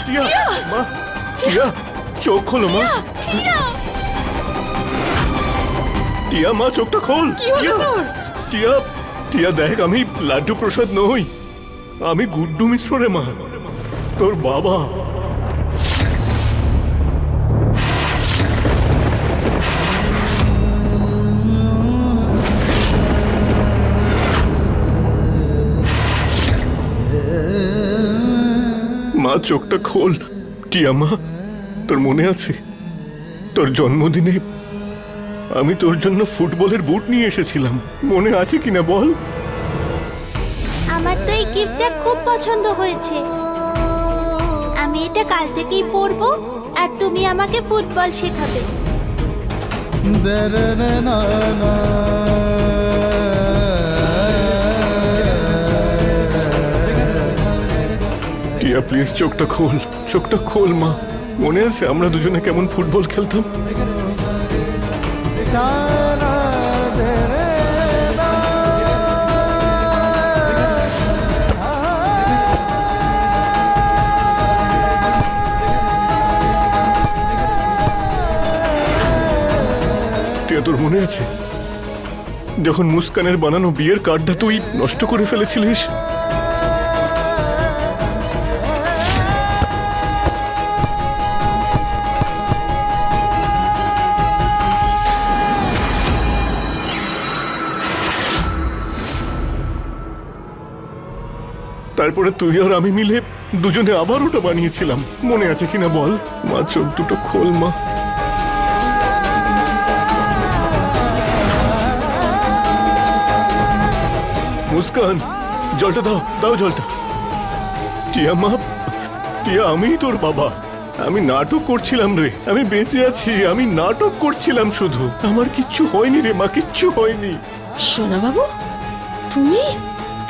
টিয়া মা, টিয়া চোখ খোলো মা। টিয়া মা চোখটা খোল। টিয়া টিয়া দেখ, আমি লাড্ডু প্রসাদ নই, আমি গুড্ডু মিশ্র রে মা, তোর বাবা। মা চোখটা খোল। টিয়া মা, তোর মনে আছে তোর জন্মদিনে আমি তোর জন্য ফুটবলের বুট নিয়ে এসেছিলাম, মনে আছে কিনা বল? আমার তো এই গিফটটা খুব পছন্দ হয়েছে, আমি এটা কাল থেকেই পরবো আর তুমি আমাকে ফুটবল শেখাবে। টিয়া প্লিজ চোখটা খোল, চোখটা খোল মা। মনে আছে আমরা দুজনে কেমন ফুটবল খেলতাম? টিয়া তোর মনে আছে যখন মুস্কানের বানানো বিয়ের কার্ডটা তুই নষ্ট করে ফেলেছিলিস? তারপরে তুই আর আমি মিলে দুজনে আবার ওটা বানিয়েছিলাম, মনে আছে কিনা বল? মা চোখ দুটো খোল মা। মুস্কান জলটা দাও, দাও জলটা। টিয়া মা, টিয়া আমি তোর বাবা, আমি নাটক করছিলাম রে, আমি বেঁচে আছি, আমি নাটক করছিলাম শুধু, আমার কিচ্ছু হয়নি রে মা, কিচ্ছু হয়নি। সোনা বাবু তুমি?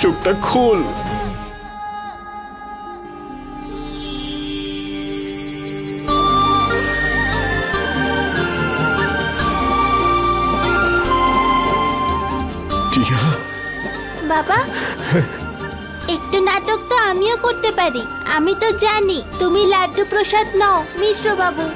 চোখটা খোল। টিয়া বাবা, একটু নাটক তো আমিও করতে পারি, আমি তো জানি তুমি লাড্ডু প্রসাদ নও মিশ্র বাবু।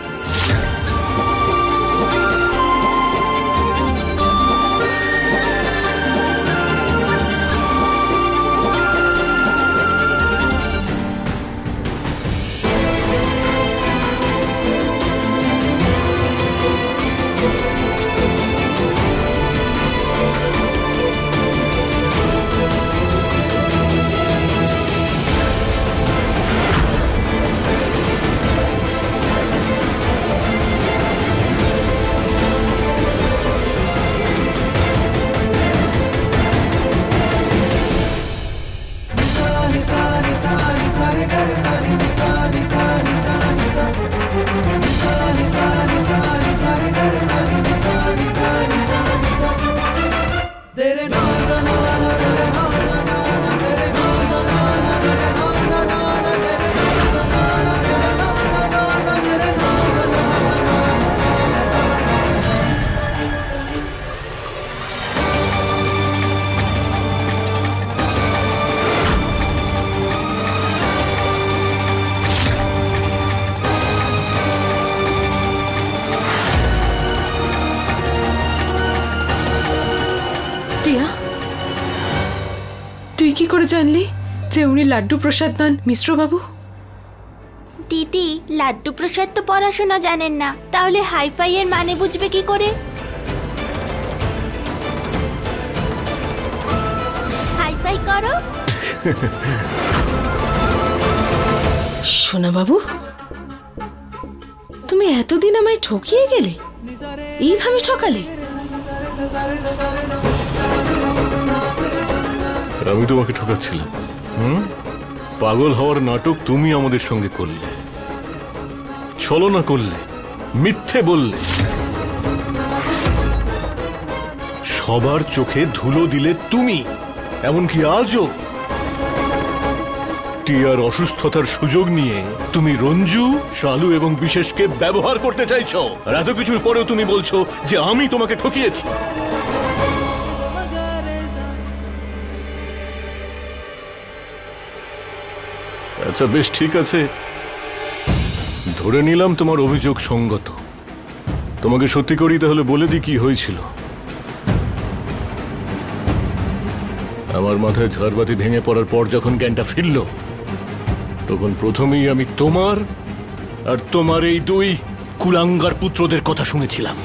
তুই কি করে জানলি যে উনি লাড্ডু প্রসাদ নন মিশ্র বাবু? দিদি, লাড্ডু প্রসাদ তো পড়াশোনা জানেন না, তাহলে হাইফাই এর মানে বুঝবে কি করে? হাইফাই করো। সোনা বাবু, তুমি এতদিন আমায় ঠকিয়ে গেলে, এইভাবে ঠকালে? আমি তোমাকে ঠকাচ্ছিলাম? পাগল হওয়ার নাটক তুমি আমাদের সঙ্গে করলে, ছলনা করলে, মিথ্যে বললে, সবার চোখে ধুলো দিলে তুমি, এমনকি আজও। টিয়ার অসুস্থতার সুযোগ নিয়ে তুমি রঞ্জু, শালু এবং বিশেষকে ব্যবহার করতে চাইছো, আর এত কিছুর পরেও তুমি বলছো যে আমি তোমাকে ঠকিয়েছি। আচ্ছা বেশ, ঠিক আছে, ধরে নিলাম তোমার অভিযোগ সঙ্গত। তোমাকে সত্যি করি তাহলে বলে দিই কি হয়েছিল। আমার মাথায় ঝাড়বাতি ভেঙে পড়ার পর যখন জ্ঞানটা ফিরল, তখন প্রথমেই আমি তোমার আর তোমার এই দুই কুলাঙ্গার পুত্রদের কথা শুনেছিলাম।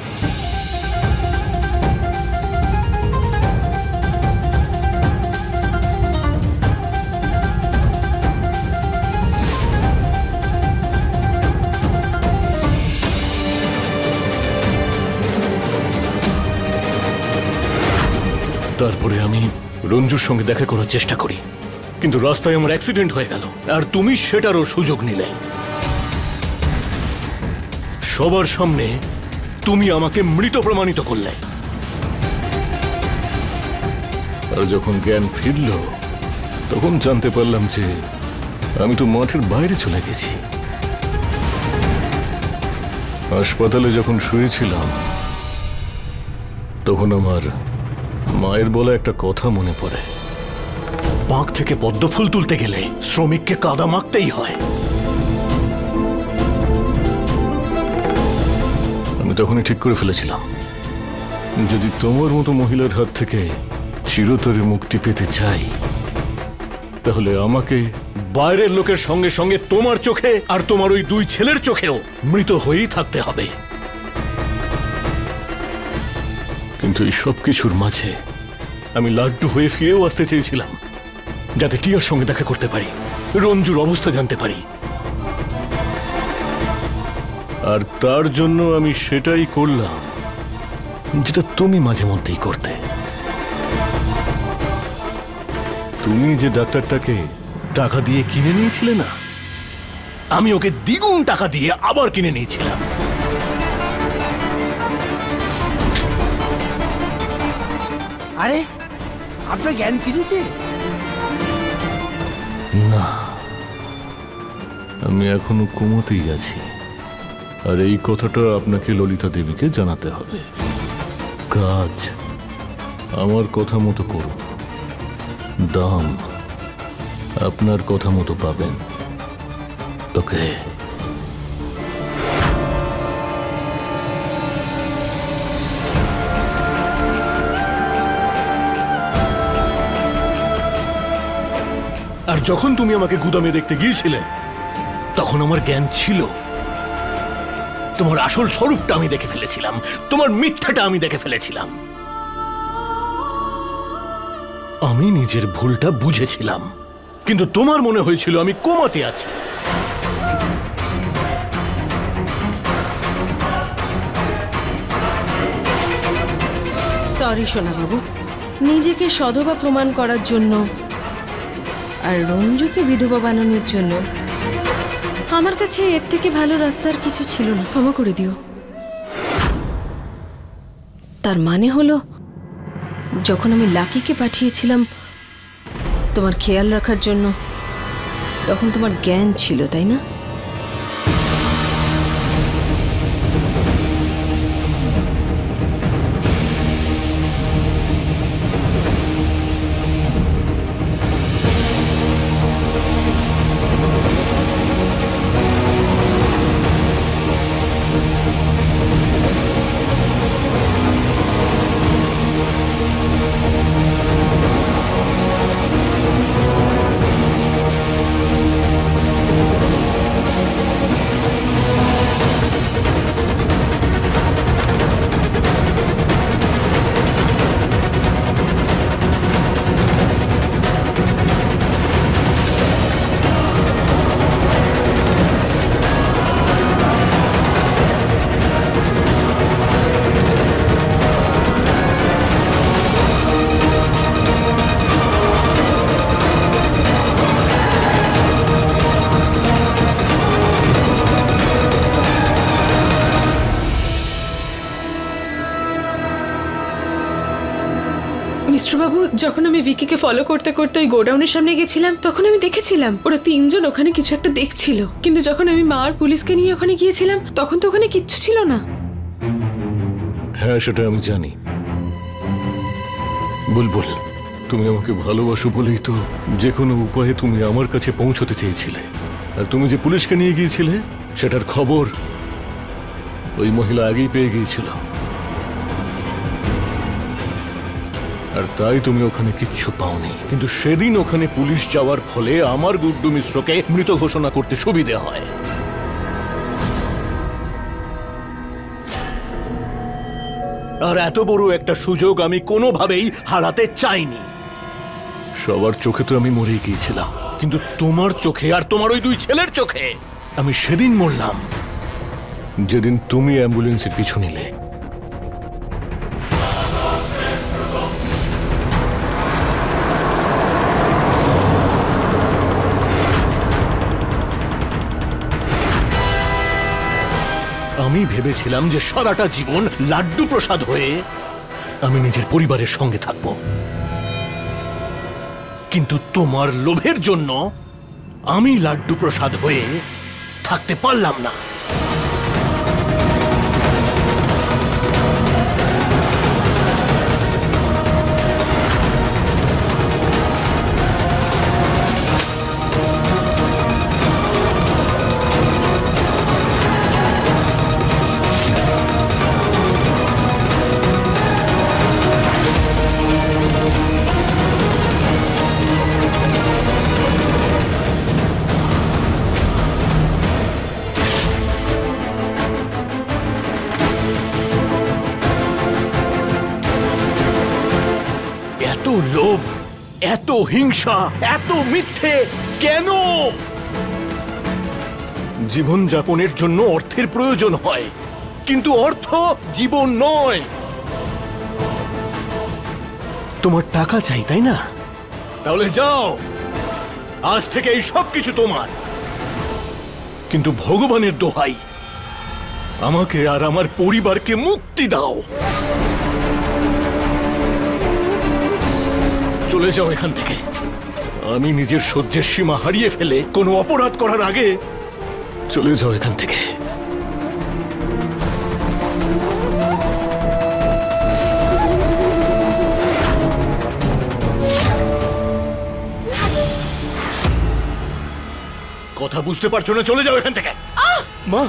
তারপরে আমি রঞ্জুর সঙ্গে দেখা করার চেষ্টা করি, কিন্তু রাস্তায় আমার অ্যাক্সিডেন্ট হয়ে গেল আর তুমি সেটারও সুযোগ নিলে। সবার সামনে তুমি আমাকে মৃত প্রমাণিত করলে। আর যখন জ্ঞান ফিরল তখন জানতে পারলাম যে আমি তো মাঠের বাইরে চলে গেছি। হাসপাতালে যখন শুয়েছিলাম তখন আমার মায়ের বলা একটা কথা মনে পড়ে, পাঁক থেকে পদ্ম ফুল তুলতে গেলে শ্রমিককে কাদা মাখতেই হয়। আমি তখনই ঠিক করে ফেলেছিলাম, যদি তোমার মতো মহিলার হাত থেকে চিরতরে মুক্তি পেতে চাই, তাহলে আমাকে বাইরের লোকের সঙ্গে সঙ্গে তোমার চোখে আর তোমার ওই দুই ছেলের চোখেও মৃত হয়েই থাকতে হবে। কিন্তু এই সব কিছুর মাঝে আমি লাড্ডু হয়ে ফিরেও আসতে চেয়েছিলাম, যাতে টিয়ার সঙ্গে দেখা করতে পারি, রঞ্জুর অবস্থা জানতে পারি। আর তার জন্য আমি সেটাই করলাম যেটা তুমি মাঝে মধ্যেই করতে। তুমি যে ডাক্তারটাকে টাকা দিয়ে কিনে নিয়েছিলে না, আমি ওকে দ্বিগুণ টাকা দিয়ে আবার কিনে নিয়েছিলাম। আরে আপনার জ্ঞান ফিরেছে? না, আমি এখনো কোমাতেই আছি। আর এই কথাটা আপনাকে ললিতা দেবীকে জানাতে হবে। কাজ আমার কথা মতো করুন, দাম আপনার কথা মতো পাবেন। ওকে? আর যখন তুমি আমাকে গুদামে দেখতে গিয়েছিলে তখন আমার জ্ঞান ছিল। তোমার আসল স্বরূপটা আমি দেখে ফেলেছিলাম, তোমার মিথ্যাটা আমি দেখে ফেলেছিলাম। আমি নিজের ভুলটা বুঝেছিলাম, কিন্তু তোমার মনে হয়েছিল আমি কোমাতে আছি। সরি সোনাবাবু, নিজেকে সধবা প্রমাণ করার জন্য আর রঞ্জুকে বিধবা বানানোর জন্য আমার কাছে এর থেকে ভালো রাস্তার কিছু ছিল না। ক্ষমা করে দিও। তার মানে হলো, যখন আমি লাকিকে পাঠিয়েছিলাম তোমার খেয়াল রাখার জন্য, তখন তোমার জ্ঞান ছিল, তাই না? মিশ্রবাবু, যখন আমি ভিকিকে ফলো করতে করতে ওই গোডাউনের সামনে গেছিলাম, তখন আমি দেখেছিলাম ওরা তিনজন ওখানে কিছু একটা দেখছিল। কিন্তু যখন আমি মা আর পুলিশকে নিয়ে ওখানে গিয়েছিলাম, তখন তো ওখানে কিচ্ছু ছিল না। হ্যাঁ, সেটা আমি জানি। বুলবুল, তুমি আমাকে ভালোবাসো বলেই তো যে কোনো উপায়ে তুমি আমার কাছে পৌঁছতে চেয়েছিলে। আর তুমি যে পুলিশকে নিয়ে গিয়েছিলে সেটার খবর ওই মহিলা আগেই পেয়ে গিয়েছিল, আর তাই তুমি ওখানে কিচ্ছু পাওনি। কিন্তু সেদিন ওখানে পুলিশ যাওয়ার ফলে আমার গুড্ডু মিশ্রকে মৃত ঘোষণা করতে সুবিধে হয়। আর এত বড় একটা সুযোগ আমি কোনোভাবেই হারাতে চাইনি। সবার চোখে তো আমি মরে গিয়েছিলাম, কিন্তু তোমার চোখে আর তোমার ওই দুই ছেলের চোখে আমি সেদিন মরলাম, যেদিন তুমি অ্যাম্বুলেন্সের পিছু নিলে। আমি ভেবেছিলাম যে সারাটা জীবন লাড্ডু প্রসাদ হয়ে আমি নিজের পরিবারের সঙ্গে থাকব, কিন্তু তোমার লোভের জন্য আমি লাড্ডু প্রসাদ হয়ে থাকতে পারলাম না। এত লোভ, এত হিংসা, এত মিথ্যে কেন? জীবন যাপনের জন্য অর্থের প্রয়োজন হয়, কিন্তু অর্থ জীবন নয়। তোমার টাকা চাই, তাই না? তাহলে যাও, আজ থেকে এই সব কিছু তোমার। কিন্তু ভগবানের দোহাই, আমাকে আর আমার পরিবারকে মুক্তি দাও। চলে যাও এখান থেকে। আমি নিজের সহ্যের সীমা হারিয়ে ফেলে কোনো অপরাধ করার আগে চলে যাও এখান থেকে। কথা বুঝতে পারছো না? চলে যাও এখান থেকে। মা,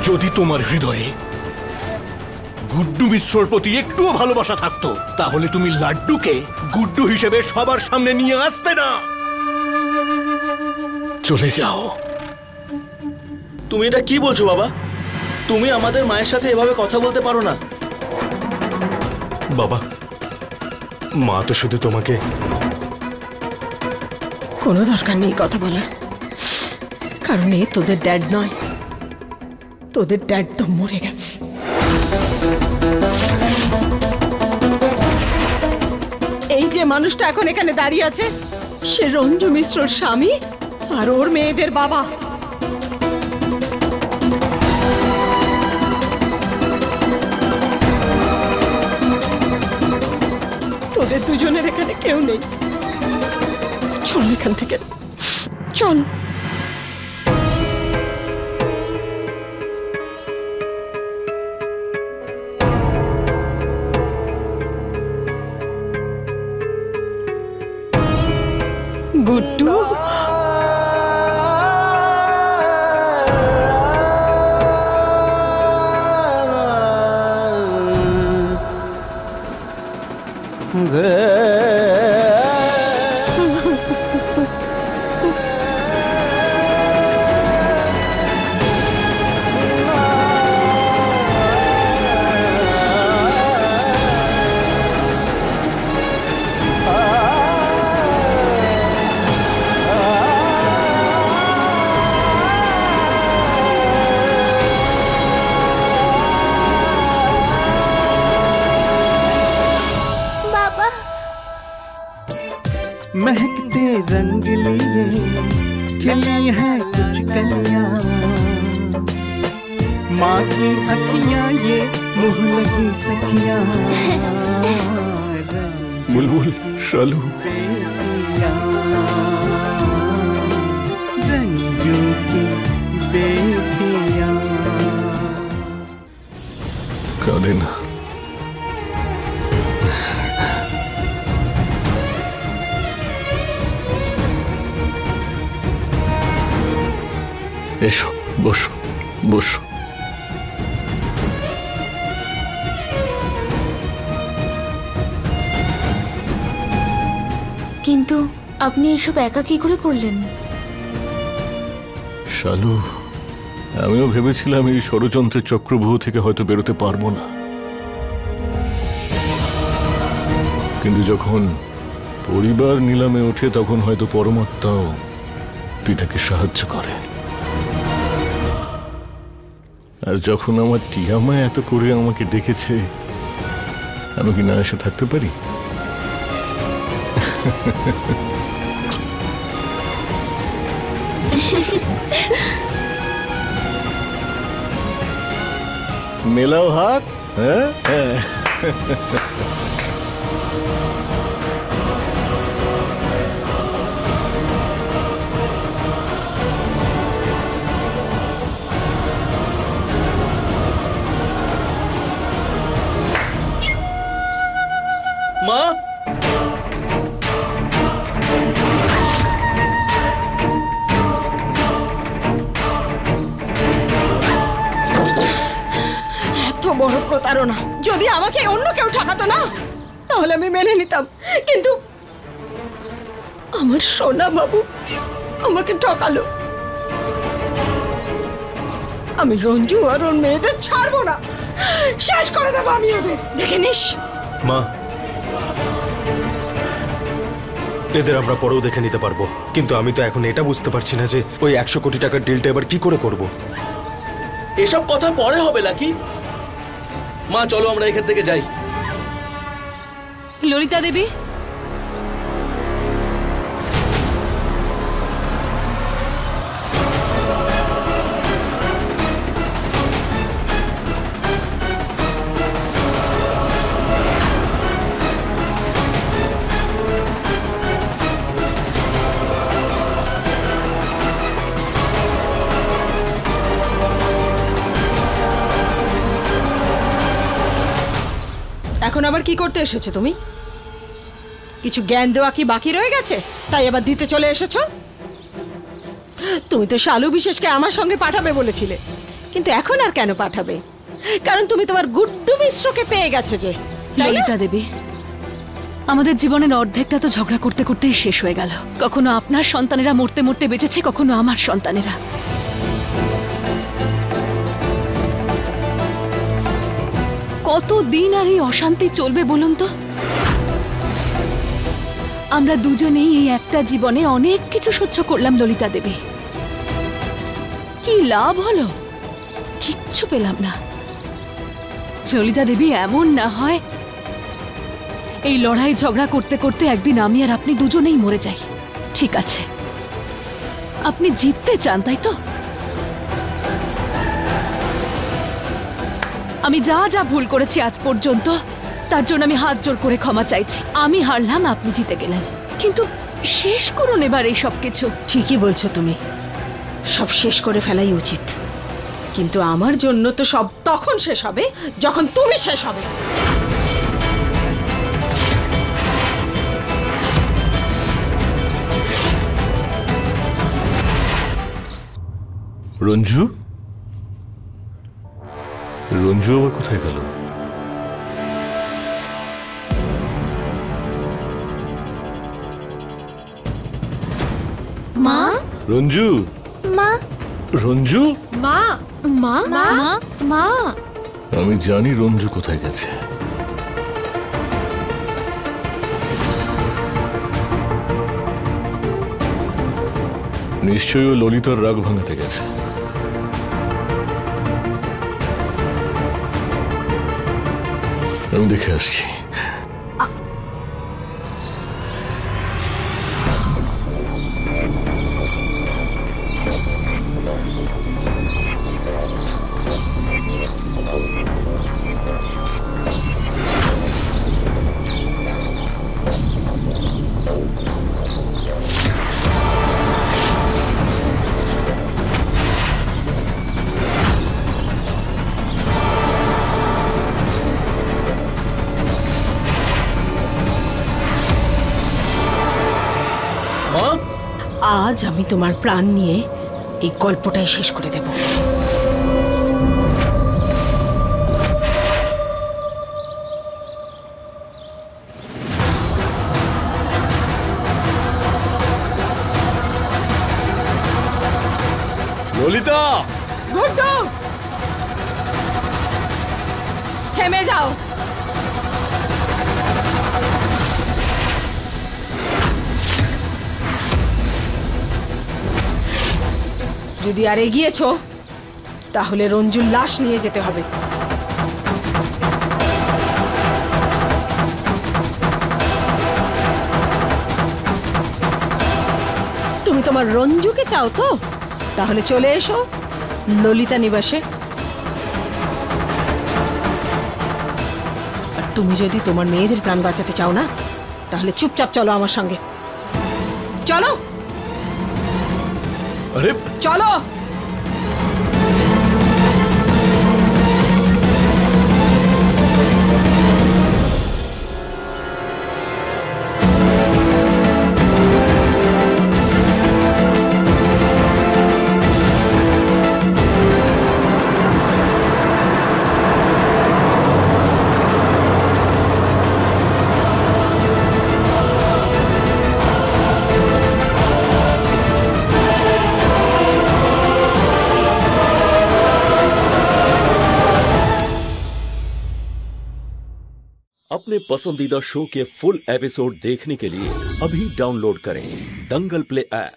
যদি তোমার হৃদয়ে গুড্ডু মিশ্রর প্রতি একটুও ভালোবাসা থাকতো, তাহলে তুমি লাড্ডুকে গুড্ডু হিসেবে সবার সামনে নিয়ে আসতে না। চলে যাও। তুমি এটা কি বলছো বাবা? তুমি আমাদের মায়ের সাথে এভাবে কথা বলতে পারো না। বাবা, মা তো শুধু তোমাকে। কোনো দরকার নেই কথা বলার, কারণ এ তোদের ড্যাড নয়। তোদের ড্যাড তো মরে গেছে। এই যে মানুষটা এখন এখানে দাঁড়িয়ে আছে, সে রঞ্জু মিশ্রর স্বামী আর ওর মেয়েদের বাবা। তোদের দুজনের এখানে কেউ নেই। চল এখান থেকে, চল। গুড্ডু, महकते रंग लिए खिली हैं कुछ कलियां, माँ की अखियां ये मुँह लगी सखियां। बुलबुल, शालू, रंजू की এসো, বসো বসো। কিন্তু আপনি এসব একা কি করে করলেন? শালু, আমিও ভেবেছিলাম এই ষড়যন্ত্রের চক্রব্যূহ থেকে হয়তো বেরোতে পারবো না, কিন্তু যখন পরিবার নিলামে ওঠে তখন হয়তো পরমাত্মাও পিতাকে সাহায্য করে। আর যখন আমার টিয়ামা এত করে আমাকে ডেকেছে, আমি কি না এসে থাকতে পারি? মেলাও হাত। হ্যাঁ হ্যাঁ, মা, এত বড় প্রতারণা! যদি আমাকে অন্য কেউ ঠকাতো না তাহলে আমি মেনে নিতাম, কিন্তু আমার সোনা বাবু আমাকে ঠকালো। আমি রঞ্জু আর ওর মেয়েদের ছাড়বো না, শেষ করে দেবো আমি ওদের। দেখে নিস। মা, এদের আমরা পরেও দেখে নিতে পারবো, কিন্তু আমি তো এখন এটা বুঝতে পারছি না যে ওই 100 কোটি টাকার ডিলটা এবার কি করে করব। এসব কথা পরে হবে নাকি? মা চলো আমরা এখান থেকে যাই। ললিতা দেবী, এখন আবার কি করতে এসেছো তুমি? কিছু জ্ঞান দেওয়া কি বাকি রয়ে গেছে তাই আবার দিতে চলে এসেছো? তুমি তো শালু বিশেষকে আমার সঙ্গে পাঠাবে বলেছিলে, কিন্তু এখন আর কেন পাঠাবে? কারণ তুমি তোমার গুড্ডু মিশ্রকে পেয়ে গেছো যে। ললিতা দেবী, আমাদের জীবনের অর্ধেকটা তো ঝগড়া করতে করতেই শেষ হয়ে গেল। কখনো আপনার সন্তানেরা মরতে মরতে বেঁচেছে, কখনো আমার সন্তানেরা। কতদিন আর এই অশান্তি চলবে বলুন তো? আমরা দুজনেই এই একটা জীবনে অনেক কিছু সহ্য করলাম ললিতা দেবী, কি লাভ হলো? কিচ্ছু পেলাম না। ললিতা দেবী, এমন না হয় এই লড়াই ঝগড়া করতে করতে একদিন আমি আর আপনি দুজনেই মরে যাই। ঠিক আছে, আপনি জিততে চান তাই তো? আমি যা যা ভুল করেছি আজ পর্যন্ত তার জন্য আমি হাত জোর করে ক্ষমা চাইছি। আমি হারলাম, আপনি জিতে গেলেন, কিন্তু শেষ করুন এবার এই সব কিছু। ঠিকই বলছো তুমি, সব শেষ করে ফেলাই উচিত, কিন্তু আমার জন্য তো সব তখন শেষ হবে যখন তুমি শেষ হবে। রঞ্জু, রঞ্জু আবার কোথায় গেল? মা, রঞ্জু, মা, রঞ্জু, মা, মা, মা, মা। আমি জানি রঞ্জু কোথায় গেছে। নিশ্চয়ই ও ললিতার রাগ ভাঙাতে গেছে। আমি দেখে আসছি। আজ আমি তোমার প্রাণ নিয়ে এই গল্পটাই শেষ করে দেব। ললিতা, গুড্ডু, থেমে যাও। যদি আর এগিয়েছো তাহলে রঞ্জুর লাশ নিয়ে যেতে হবে। তুমি তোমার রঞ্জুকে চাও তো? তাহলে চলে এসো ললিতা নিবাসে। আর তুমি যদি তোমার মেয়েদের প্রাণ বাঁচাতে চাও না, তাহলে চুপচাপ চলো আমার সঙ্গে। চলো আরে চলো। अपने पसंदीदा शो के फुल एपिसोड देखने के लिए अभी डाउनलोड करें दंगल प्ले ऐप।